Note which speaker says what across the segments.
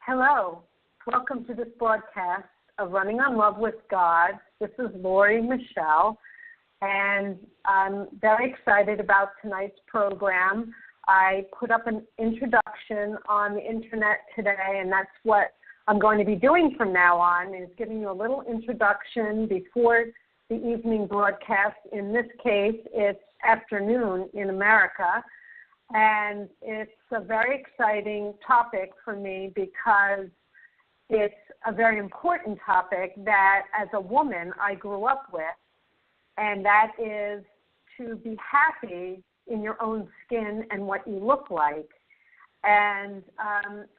Speaker 1: Hello. Welcome to this broadcast of Running on Love with God. This is Lori Michelle, and I'm very excited about tonight's program. I put up an introduction on the internet today, and that's what I'm going to be doing from now on, is giving you a little introduction before the evening broadcast. In this case, it's afternoon in America. And it's a very exciting topic for me because it's a very important topic that as a woman I grew up with, and that is to be happy in your own skin and what you look like. And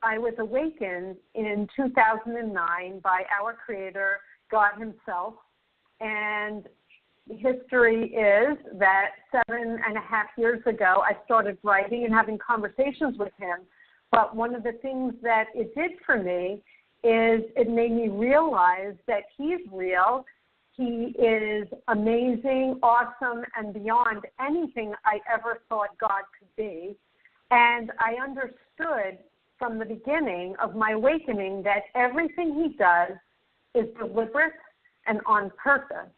Speaker 1: I was awakened in 2009 by our Creator, God Himself, and history is that 7.5 years ago, I started writing and having conversations with him. But one of the things that it did for me is it made me realize that he's real. He is amazing, awesome, and beyond anything I ever thought God could be. And I understood from the beginning of my awakening that everything he does is deliberate and on purpose,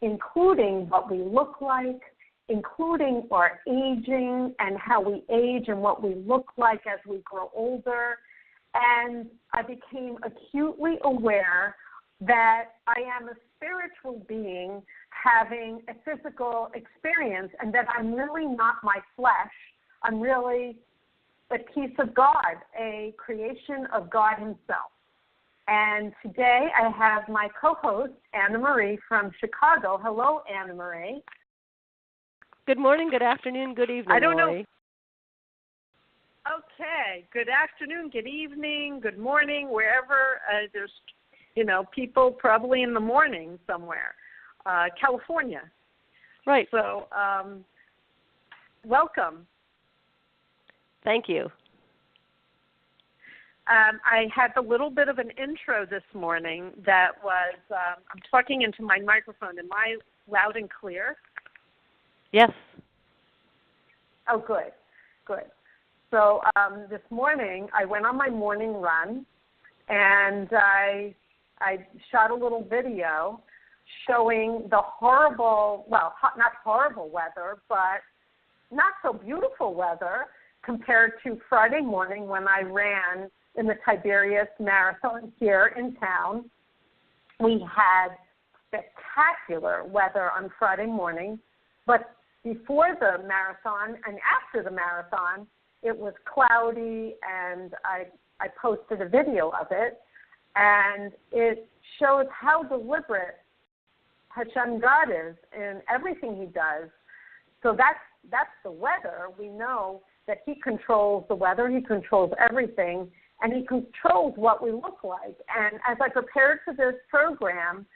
Speaker 1: including what we look like, including our aging and how we age and what we look like as we grow older. And I became acutely aware that I am a spiritual being having a physical experience, and that I'm really not my flesh. I'm really a piece of God, a creation of God Himself. And today I have my co-host, Anna Marie from Chicago. Hello, Anna Marie.
Speaker 2: Good morning, good afternoon, good evening,
Speaker 1: I don't
Speaker 2: Lori.
Speaker 1: know. Okay. Good afternoon, good evening, good morning, wherever there's, people probably in the morning somewhere. California.
Speaker 2: Right.
Speaker 1: So, welcome.
Speaker 2: Thank you.
Speaker 1: I had a little bit of an intro this morning that was, I'm talking into my microphone. Am I loud and clear?
Speaker 2: Yes.
Speaker 1: Oh, good, good. So this morning I went on my morning run, and I shot a little video showing the horrible, well, not horrible weather, but not so beautiful weather compared to Friday morning when I ran in the Tiberius Marathon here in town. We had spectacular weather on Friday morning, but before the marathon and after the marathon, it was cloudy, and I posted a video of it, and it shows how deliberate Hashem God is in everything He does. So that's the weather. We know that He controls the weather, He controls everything, and He controls what we look like. And as I prepared for this program,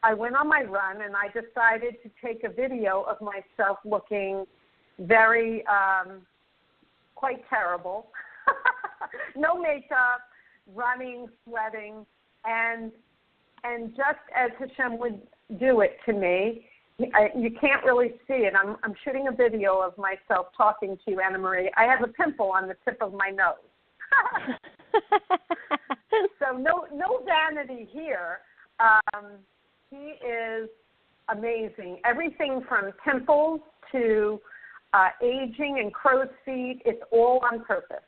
Speaker 1: I went on my run, and I decided to take a video of myself looking very, quite terrible. No makeup, running, sweating, and just as Hashem would do it to me, you can't really see it. I'm shooting a video of myself talking to you, Anna Marie. I have a pimple on the tip of my nose. So no vanity here. He is amazing. Everything from pimples to aging and crow's feet, it's all on purpose.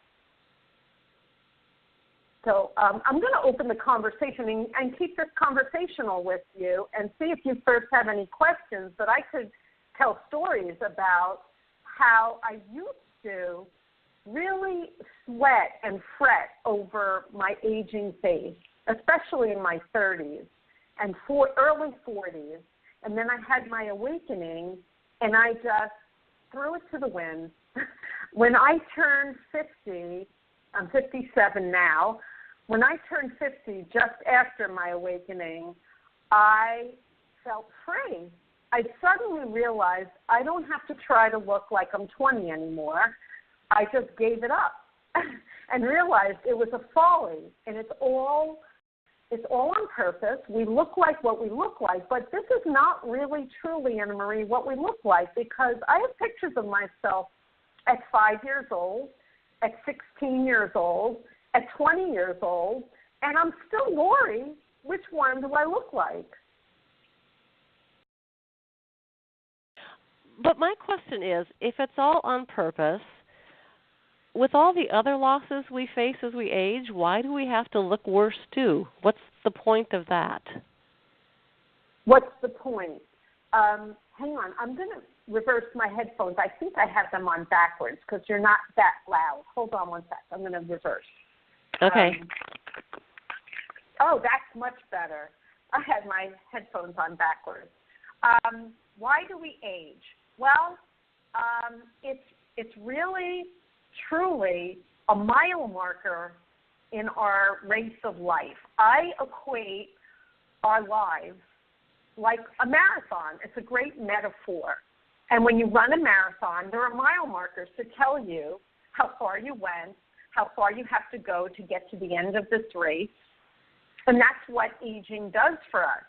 Speaker 1: So I'm going to open the conversation and keep this conversational with you and see if you first have any questions. But I could tell stories about how I used to really sweat and fret over my aging face, especially in my 30s and early 40s. And then I had my awakening, and I just threw it to the wind. When I turned 50, I'm 57 now, when I turned 50, just after my awakening, I felt free. I suddenly realized I don't have to try to look like I'm 20 anymore. I just gave it up and realized it was a folly, and it's all on purpose. We look like what we look like, but this is not really truly, Anna Marie, what we look like, because I have pictures of myself at 5 years old, at 16 years old, at 20 years old, and I'm still Lori. Which one do I look like?
Speaker 2: But my question is, if it's all on purpose, with all the other losses we face as we age, why do we have to look worse too? What's the point of that?
Speaker 1: What's the point? Hang on. I'm going to reverse my headphones. I think I have them on backwards because you're not that loud. Hold on one sec. I'm going to reverse.
Speaker 2: Okay.
Speaker 1: Oh, that's much better. I had my headphones on backwards. Why do we age? Well, it's really, truly a mile marker in our race of life. I equate our lives like a marathon. It's a great metaphor. And when you run a marathon, there are mile markers to tell you how far you went, how far you have to go to get to the end of this race. And that's what aging does for us.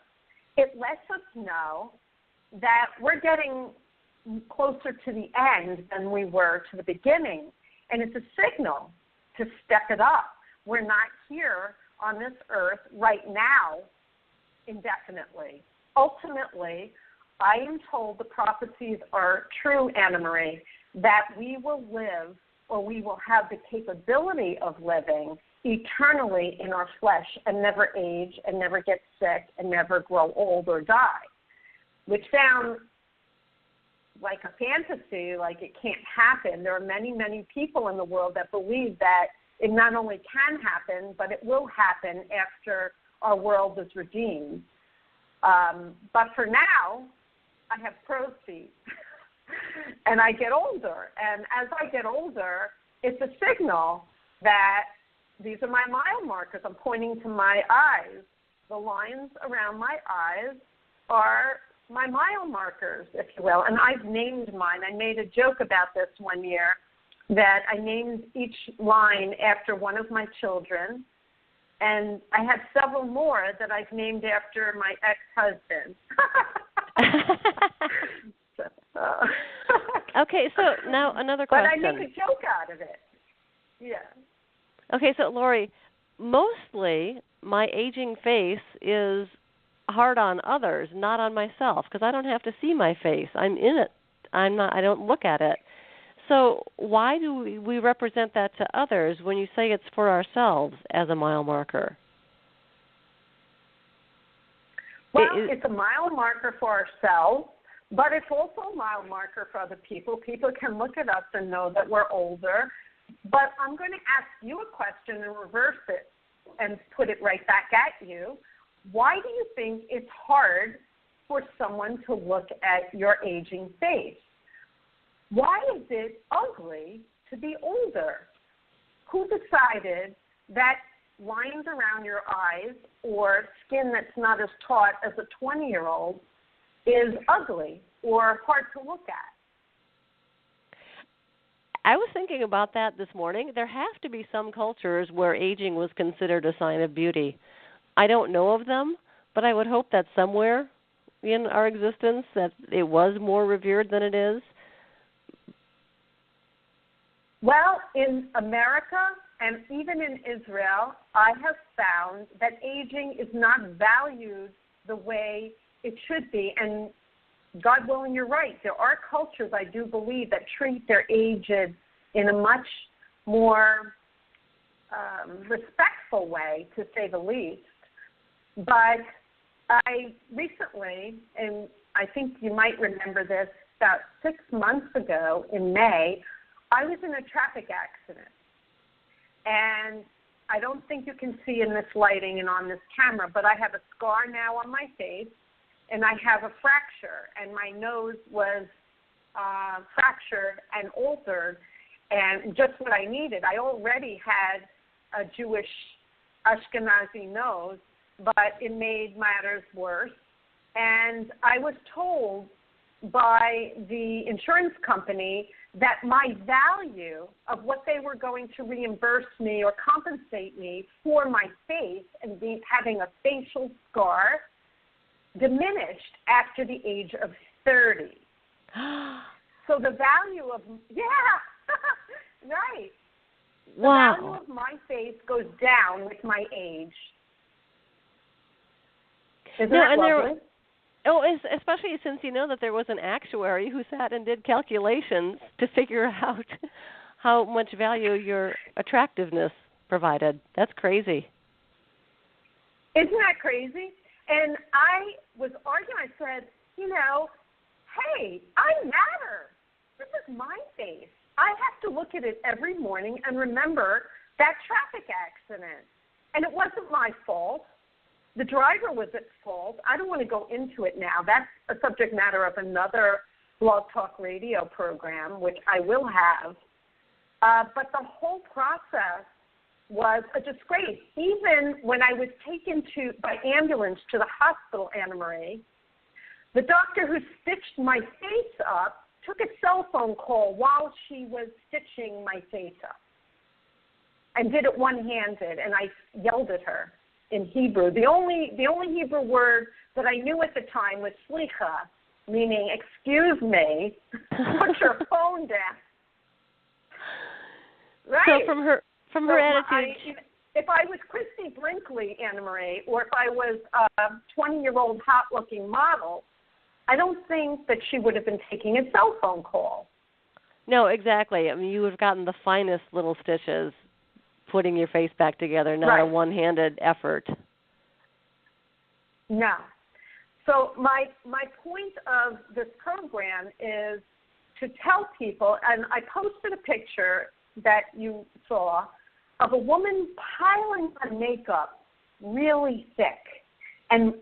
Speaker 1: It lets us know that we're getting closer to the end than we were to the beginning. And it's a signal to step it up. We're not here on this earth right now indefinitely. Ultimately, I am told the prophecies are true, Anna Marie, that we will live, or we will have the capability of living eternally in our flesh and never age and never get sick and never grow old or die, which sounds like a fantasy, like it can't happen. There are many, many people in the world that believe that it not only can happen, but it will happen after our world is redeemed. But for now, I have crow's feet, and I get older. And as I get older, it's a signal that these are my mile markers. I'm pointing to my eyes. The lines around my eyes are my mile markers, if you will. And I've named mine. I made a joke about this one year, that I named each line after one of my children. And I have several more that I've named after my ex-husband.
Speaker 2: Okay, so now another question.
Speaker 1: But I make a joke out of it. Yeah.
Speaker 2: Okay, so Lori, mostly my aging face is hard on others, not on myself, because I don't have to see my face. I'm in it. I don't look at it. So why do we represent that to others when you say it's for ourselves as a mile marker?
Speaker 1: Well, it's a mile marker for ourselves, but it's also a mile marker for other people. People can look at us and know that we're older. But I'm going to ask you a question and reverse it and put it right back at you. Why do you think it's hard for someone to look at your aging face? Why is it ugly to be older? Who decided that lines around your eyes or skin that's not as taut as a 20-year-old is ugly or hard to look at?
Speaker 2: I was thinking about that this morning. There have to be some cultures where aging was considered a sign of beauty. I don't know of them, but I would hope that somewhere in our existence that it was more revered than it is.
Speaker 1: Well, in America and even in Israel, I have found that aging is not valued the way it should be. And God willing, you're right. There are cultures, I do believe, that treat their aged in a much more respectful way, to say the least. But I recently, and I think you might remember this, about 6 months ago in May, I was in a traffic accident. And I don't think you can see in this lighting and on this camera, but I have a scar now on my face, and I have a fracture, and my nose was fractured and altered, and just what I needed. I already had a Jewish Ashkenazi nose, but it made matters worse. And I was told by the insurance company that my value of what they were going to reimburse me or compensate me for my face and having a facial scar diminished after the age of 30. So the value of, right.
Speaker 2: Wow.
Speaker 1: The value of my face goes down with my age. Isn't that lovely?
Speaker 2: Especially since you know that there was an actuary who sat and did calculations to figure out how much value your attractiveness provided. That's crazy.
Speaker 1: Isn't that crazy? And I was arguing. I said, hey, I matter. This is my face. I have to look at it every morning and remember that traffic accident. And it wasn't my fault. The driver was at fault. I don't want to go into it now. That's a subject matter of another Blog Talk Radio program, which I will have. But the whole process was a disgrace. Even when I was taken by ambulance to the hospital, Anna Marie, the doctor who stitched my face up took a cell phone call while she was stitching my face up and did it one-handed, and I yelled at her in Hebrew. The only Hebrew word that I knew at the time was slicha, meaning excuse me, put your phone down. Right.
Speaker 2: So from her attitude.
Speaker 1: If I was Christy Brinkley, Anna Marie, or if I was a 20-year-old hot-looking model, I don't think that she would have been taking a cell phone call.
Speaker 2: No, exactly. I mean, you would have gotten the finest little stitches putting your face back together, not a one-handed effort.
Speaker 1: No. So my point of this program is to tell people, and I posted a picture that you saw of a woman piling on makeup really thick and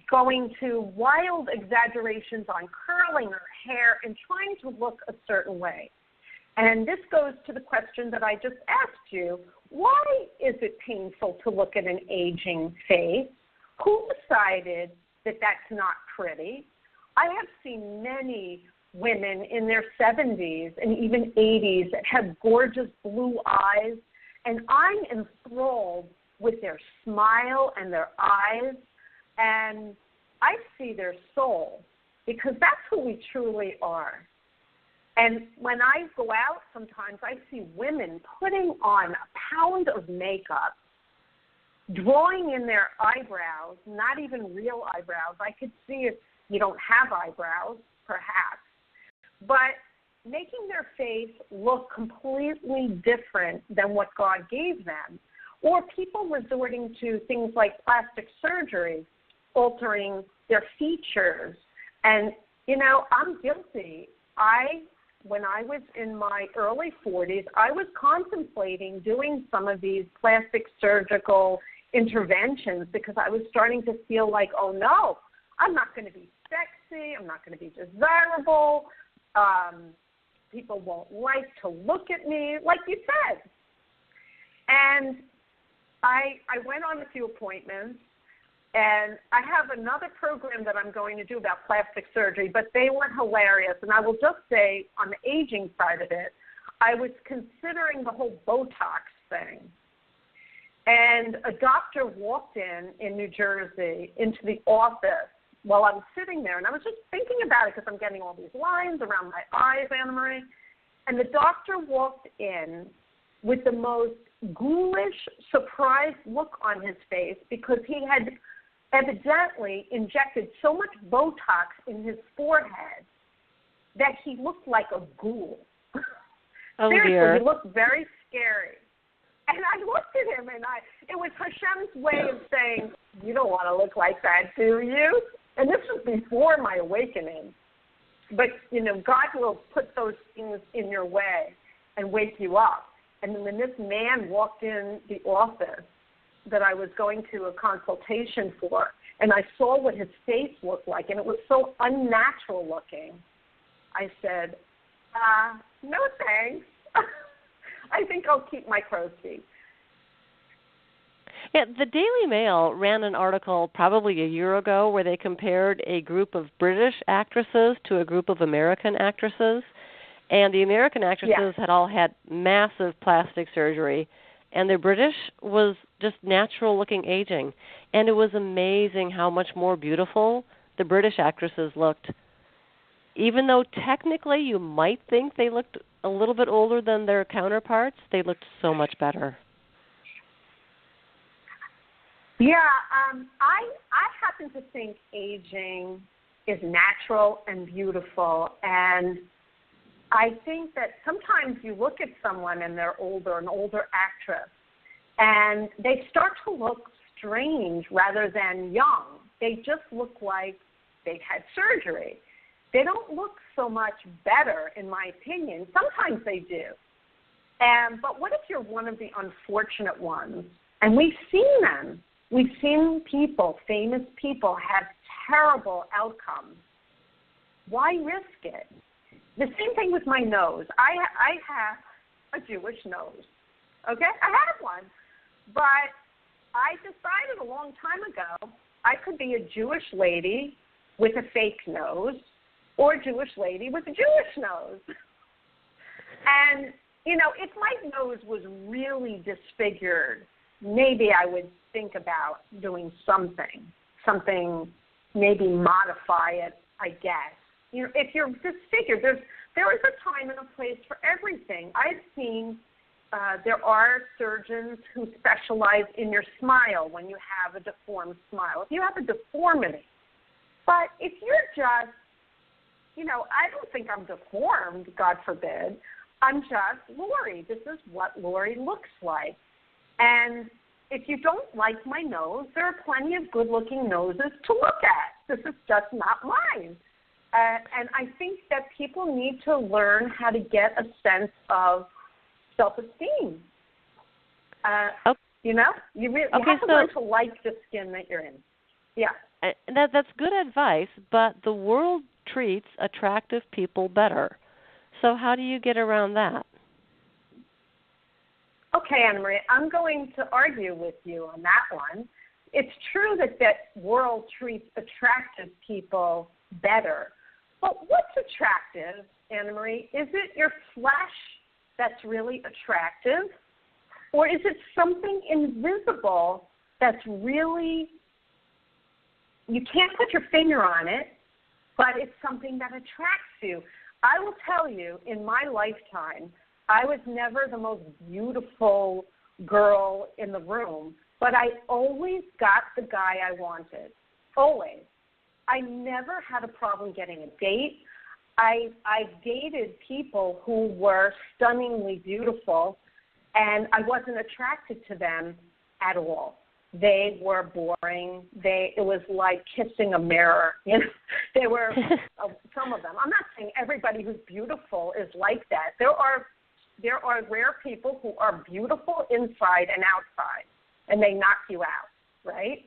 Speaker 1: going to wild exaggerations on curling her hair and trying to look a certain way. And this goes to the question that I just asked you. Why is it painful to look at an aging face? Who decided that that's not pretty? I have seen many women in their 70s and even 80s that have gorgeous blue eyes, and I'm enthralled with their smile and their eyes, and I see their soul because that's who we truly are. And when I go out sometimes, I see women putting on a pound of makeup, drawing in their eyebrows, not even real eyebrows. I could see if you don't have eyebrows, perhaps, but making their face look completely different than what God gave them. Or people resorting to things like plastic surgery, altering their features. And, I'm guilty. When I was in my early 40s, I was contemplating doing some of these plastic surgical interventions because I was starting to feel like, oh, no, I'm not going to be sexy. I'm not going to be desirable. People won't like to look at me, like you said. And I went on a few appointments, and I have another program that I'm going to do about plastic surgery, but they were hilarious. And I will just say, on the aging side of it, I was considering the whole Botox thing. And a doctor walked in New Jersey into the office while I was sitting there, and I was just thinking about it because I'm getting all these lines around my eyes, Anna Marie. And the doctor walked in with the most ghoulish, surprised look on his face because he had evidently injected so much Botox in his forehead that he looked like a ghoul.
Speaker 2: Oh,
Speaker 1: seriously,
Speaker 2: dear.
Speaker 1: He looked very scary. And I looked at him, and it was Hashem's way of saying, you don't want to look like that, do you? And this was before my awakening. But, God will put those things in your way and wake you up. And when this man walked in the office that I was going to a consultation for, and I saw what his face looked like, and it was so unnatural looking, I said, no thanks. I think I'll keep my crow's feet.
Speaker 2: Yeah, the Daily Mail ran an article probably a year ago where they compared a group of British actresses to a group of American actresses. And the American actresses had all had massive plastic surgery, and the British was just natural-looking aging. And it was amazing how much more beautiful the British actresses looked. even though technically you might think they looked a little bit older than their counterparts, they looked so much better.
Speaker 1: Yeah, I happen to think aging is natural and beautiful, and I think that sometimes you look at someone and they're older, an older actress, and they start to look strange rather than young. They just look like they've had surgery. They don't look so much better, in my opinion. Sometimes they do. But what if you're one of the unfortunate ones? And we've seen them. We've seen people, famous people, have terrible outcomes. Why risk it? The same thing with my nose. I have a Jewish nose. Okay? I have one. But I decided a long time ago I could be a Jewish lady with a fake nose or a Jewish lady with a Jewish nose. And, you know, if my nose was really disfigured, maybe I would think about doing something, maybe modify it, I guess. You know, if you're disfigured, there is a time and a place for everything. I've seen there are surgeons who specialize in your smile when you have a deformed smile, if you have a deformity. But if you're just, you know, I don't think I'm deformed, God forbid. I'm just Lori. This is what Lori looks like. And if you don't like my nose, there are plenty of good-looking noses to look at. This is just not mine. And I think that people need to learn how to get a sense of self-esteem.
Speaker 2: Okay.
Speaker 1: You know, you have to learn to like the skin that you're in. Yeah.
Speaker 2: That's good advice, but the world treats attractive people better. So how do you get around that?
Speaker 1: Okay, Anna Maria, I'm going to argue with you on that one. It's true that world treats attractive people better. But what's attractive, Anna Marie? Is it your flesh that's really attractive? Or is it something invisible that's really, you can't put your finger on it, but it's something that attracts you? I will tell you, in my lifetime, I was never the most beautiful girl in the room, but I always got the guy I wanted, always. I never had a problem getting a date. I dated people who were stunningly beautiful, and I wasn't attracted to them at all. They were boring. It was like kissing a mirror. You know, they were some of them. I'm not saying everybody who's beautiful is like that. There are rare people who are beautiful inside and outside, and they knock you out, right?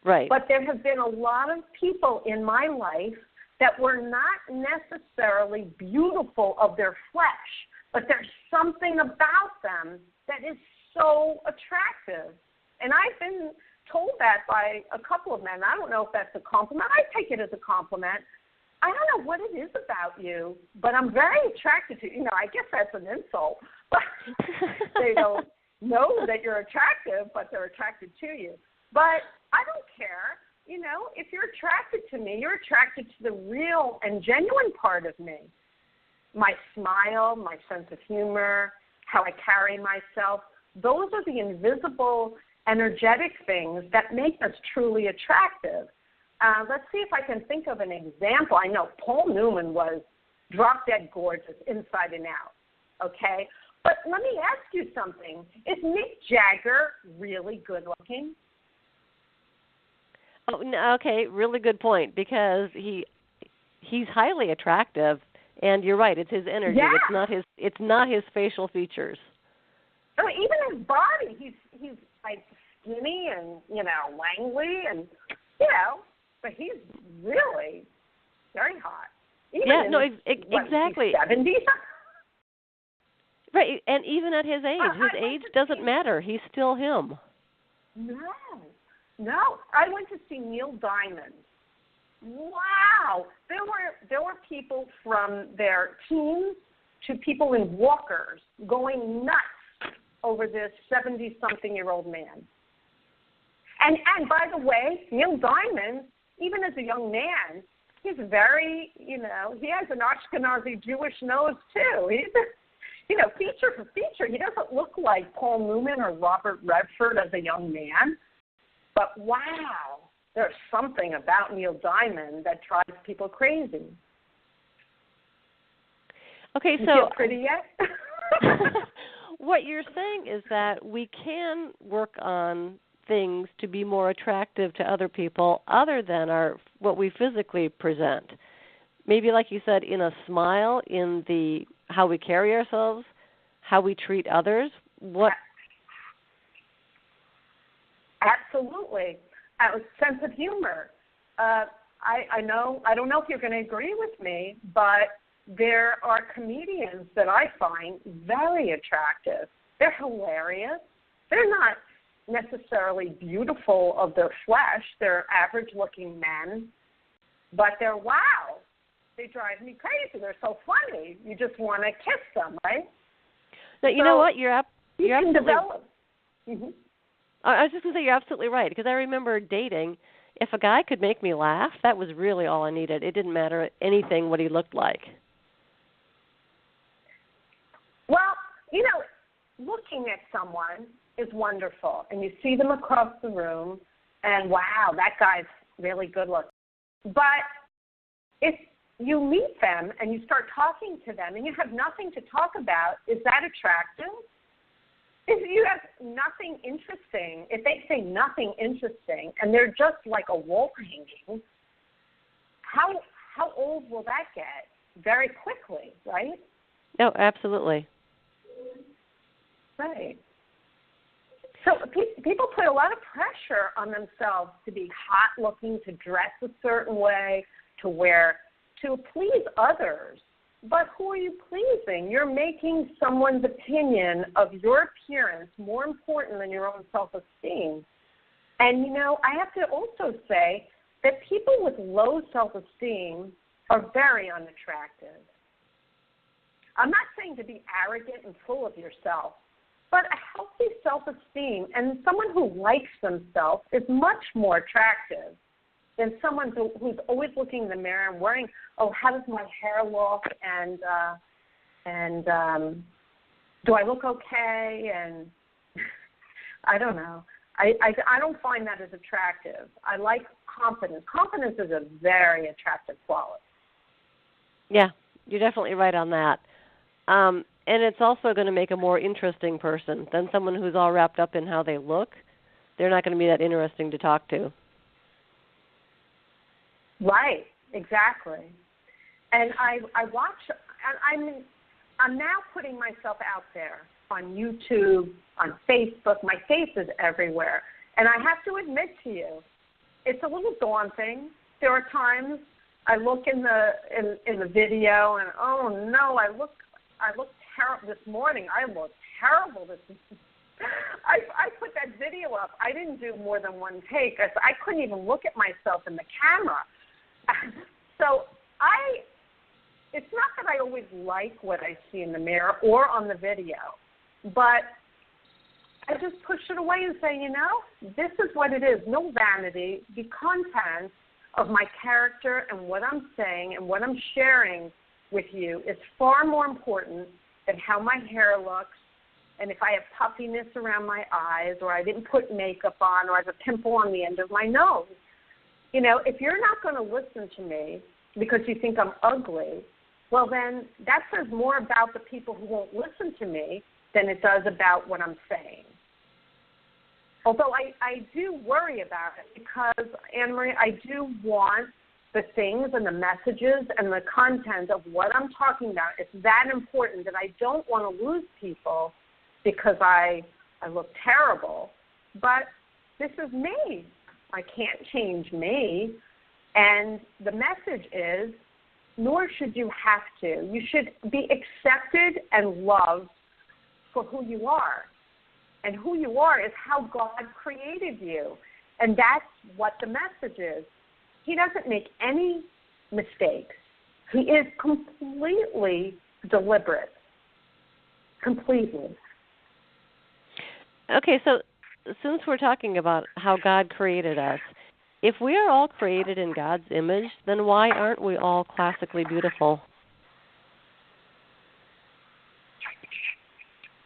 Speaker 2: Right.
Speaker 1: But there have been a lot of people in my life that were not necessarily beautiful of their flesh, but there's something about them that is so attractive. And I've been told that by a couple of men. I don't know if that's a compliment. I take it as a compliment. I don't know what it is about you, but I'm very attracted to you. You know, I guess that's an insult. But they don't know that you're attractive, but they're attracted to you. But I don't care. You know, if you're attracted to me, you're attracted to the real and genuine part of me. My smile, my sense of humor, how I carry myself. Those are the invisible, energetic things that make us truly attractive. Let's see if I can think of an example. I know Paul Newman was drop-dead gorgeous inside and out, okay? But let me ask you something. Is Mick Jagger really good-looking?
Speaker 2: Oh, okay, really good point, because he's highly attractive, and you're right, it's his energy.
Speaker 1: Yeah.
Speaker 2: It's not his facial features.
Speaker 1: I mean, even his body, he's like skinny and, you know, lanky and, you know, but he's really very hot. Even
Speaker 2: exactly.
Speaker 1: 70?
Speaker 2: Right, and even at his age, doesn't matter. He's still him.
Speaker 1: No. I went to see Neil Diamond. Wow. There were people from their teens to people in walkers going nuts over this 70-something-year-old man. And by the way, Neil Diamond, even as a young man, he's very, he has an Ashkenazi Jewish nose too. He's, feature for feature. He doesn't look like Paul Newman or Robert Redford as a young man. But wow, there's something about Neil Diamond that drives people crazy.
Speaker 2: Okay,
Speaker 1: you
Speaker 2: so
Speaker 1: feel pretty yet?
Speaker 2: What you're saying is that we can work on things to be more attractive to other people other than what we physically present. Maybe, like you said, in a smile, in how we carry ourselves, how we treat others. What?
Speaker 1: Absolutely. A sense of humor. I don't know if you're going to agree with me, but there are comedians that I find very attractive. They're hilarious. They're not necessarily beautiful of their flesh. They're average-looking men, but they're wow. They drive me crazy. They're so funny. You just want to kiss them, right?
Speaker 2: Now, you know what? You're
Speaker 1: can
Speaker 2: absolutely.
Speaker 1: Develop. Mm-hmm.
Speaker 2: I was just going to say you're absolutely right, because I remember dating. If a guy could make me laugh, that was really all I needed. It didn't matter anything what he looked like.
Speaker 1: Well, looking at someone is wonderful, and you see them across the room, and wow, that guy's really good looking. But if you meet them and you start talking to them and you have nothing to talk about, is that attractive? If you have nothing interesting, if they say nothing interesting and they're just like a wall hanging, how old will that get? Very quickly, right?
Speaker 2: No, absolutely.
Speaker 1: Right. So people put a lot of pressure on themselves to be hot looking, to dress a certain way, to please others. But who are you pleasing? You're making someone's opinion of your appearance more important than your own self-esteem. And, I have to also say that people with low self-esteem are very unattractive. I'm not saying to be arrogant and full of yourself, but a healthy self-esteem and someone who likes themselves is much more attractive than someone who's always looking in the mirror and worrying, how does my hair look, and do I look okay? And I don't know. I don't find that as attractive. I like confidence. Confidence is a very attractive quality.
Speaker 2: Yeah, you're definitely right on that. And it's also going to make a more interesting person than someone who's all wrapped up in how they look. They're not going to be that interesting to talk to.
Speaker 1: Right, exactly. And I watch, and I'm now putting myself out there on YouTube, on Facebook. My face is everywhere. And I have to admit to you, it's a little daunting. There are times I look in the video and, oh no, I look terrible. This morning I look terrible. I put that video up. I didn't do more than one take. I couldn't even look at myself in the camera. So it's not that I always like what I see in the mirror or on the video, but I just push it away and say, this is what it is. No vanity. The content of my character and what I'm saying and what I'm sharing with you is far more important than how my hair looks and if I have puffiness around my eyes or I didn't put makeup on or I have a pimple on the end of my nose. If you're not going to listen to me because you think I'm ugly, well, then that says more about the people who won't listen to me than it does about what I'm saying. Although I do worry about it because, Anne-Marie, I do want the things and the messages and the content of what I'm talking about. It's that important that I don't want to lose people because I look terrible. But this is me. I can't change me. And the message is, nor should you have to. You should be accepted and loved for who you are. And who you are is how God created you. And that's what the message is. He doesn't make any mistakes. He is completely deliberate. Completely.
Speaker 2: Okay, so since we're talking about how God created us, if we are all created in God's image, then why aren't we all classically beautiful?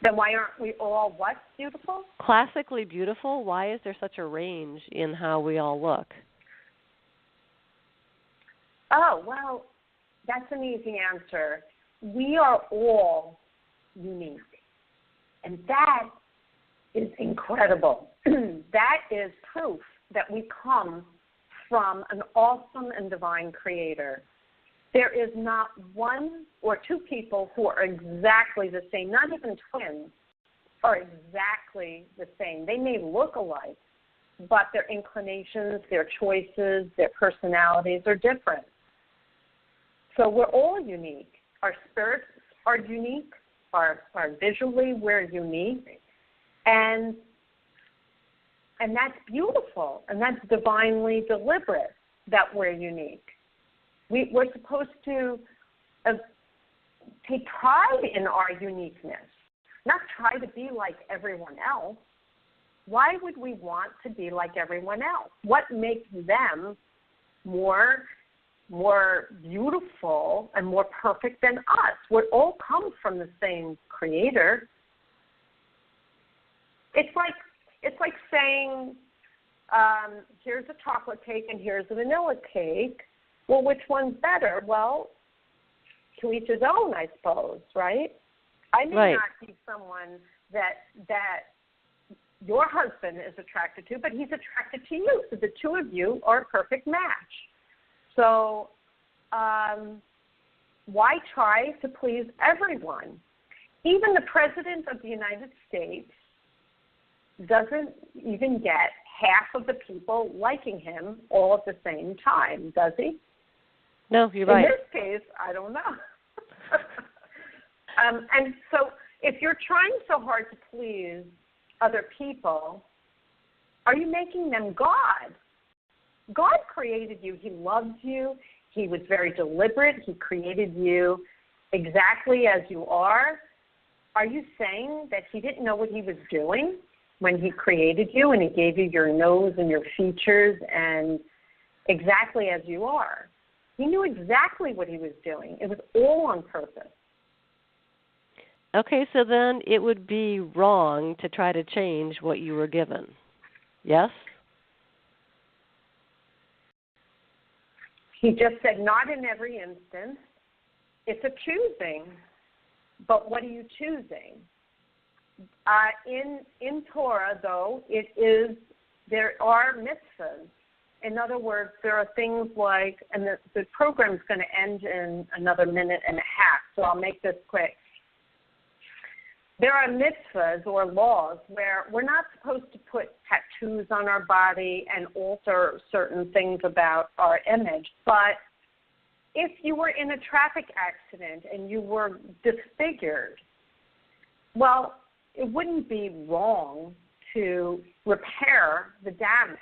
Speaker 1: Then why aren't we all what, beautiful?
Speaker 2: Classically beautiful? Why is there such a range in how we all look?
Speaker 1: Oh, well, that's an easy answer. We are all unique. And that is incredible. That is proof that we come from an awesome and divine creator. There is not one or two people who are exactly the same, not even twins are exactly the same. They may look alike, but their inclinations, their choices, their personalities are different. So we're all unique. Our spirits are unique. Our visually, we're unique. And that's beautiful, and that's divinely deliberate that we're unique. We're supposed to take pride in our uniqueness, not try to be like everyone else. Why would we want to be like everyone else? What makes them more beautiful and more perfect than us? We all come from the same creator. It's like saying, here's a chocolate cake and here's a vanilla cake. Well, which one's better? Well, to each his own, I suppose, right? I may not be someone that your husband is attracted to, but he's attracted to you. So the two of you are a perfect match. So why try to please everyone? Even the President of the United States doesn't even get half of the people liking him all at the same time, does he?
Speaker 2: No, you're right.
Speaker 1: In this case, I don't know. And so if you're trying so hard to please other people, are you making them God? God created you. He loves you. He was very deliberate. He created you exactly as you are. Are you saying that he didn't know what he was doing when he created you and he gave you your nose and your features and exactly as you are? He knew exactly what he was doing. It was all on purpose.
Speaker 2: Okay, so then it would be wrong to try to change what you were given. Yes?
Speaker 1: He just said not in every instance. It's a choosing, but what are you choosing? In Torah, though, there are mitzvahs. In other words, there are things like, and the program's going to end in another minute and a half, so I'll make this quick. There are mitzvahs or laws where we're not supposed to put tattoos on our body and alter certain things about our image. But if you were in a traffic accident and you were disfigured, well, it wouldn't be wrong to repair the damage.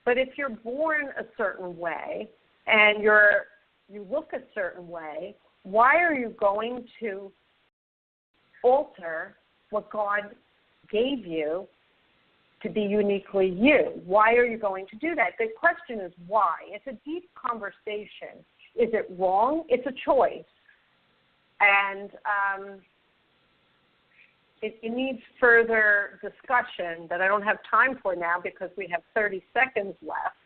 Speaker 1: But if you're born a certain way and you look a certain way, why are you going to alter what God gave you to be uniquely you? Why are you going to do that? The question is why. It's a deep conversation. Is it wrong? It's a choice. And it needs further discussion that I don't have time for now because we have 30 seconds left.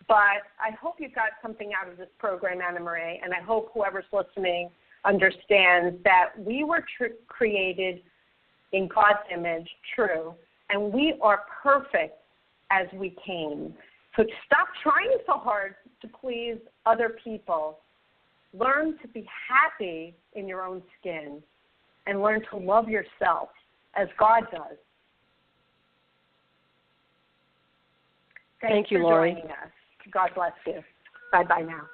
Speaker 1: But I hope you got something out of this program, Anna Marie, and I hope whoever's listening understands that we were created in God's image, true, and we are perfect as we came. So stop trying so hard to please other people. Learn to be happy in your own skin and learn to love yourself as God does.
Speaker 2: Thank you,
Speaker 1: for
Speaker 2: Lori.
Speaker 1: joining us. God bless you. Bye-bye now.